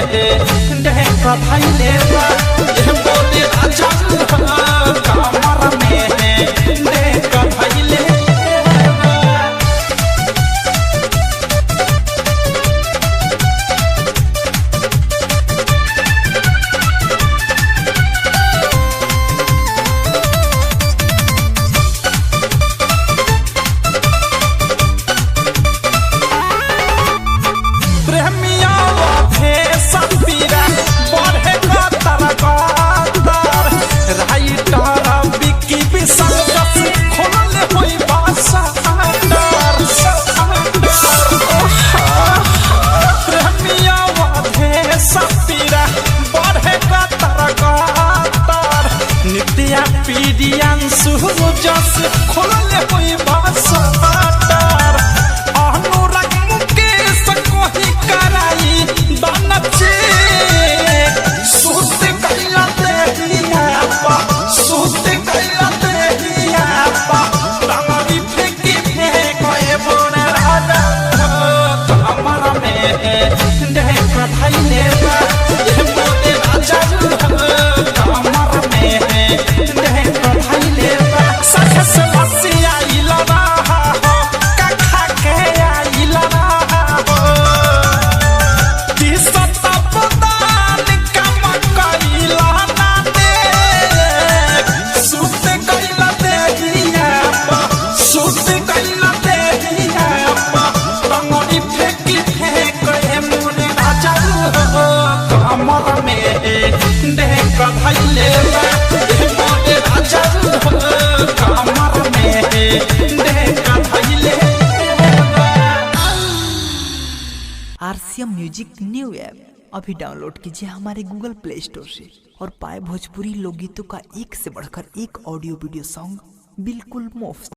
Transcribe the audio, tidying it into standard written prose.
देख भइले बा ये मोरे राजा कमर में देख भइले पीडियांशु जस खोलले होई बासटार अनुराग मुकेश कोही कराई बनचे सुत कैला देहिया पा सुत कैला देहिया पा रंगी फेंकी फेंकोए बोने राजा कमर में देख भइले बा ये मोरे राजा कमर में RCM म्यूजिक न्यू ऐप अभी डाउनलोड कीजिए हमारे गूगल प्ले स्टोर से और पाए भोजपुरी लोकगीतों का एक से बढ़कर एक ऑडियो वीडियो सॉन्ग बिल्कुल मुफ्त।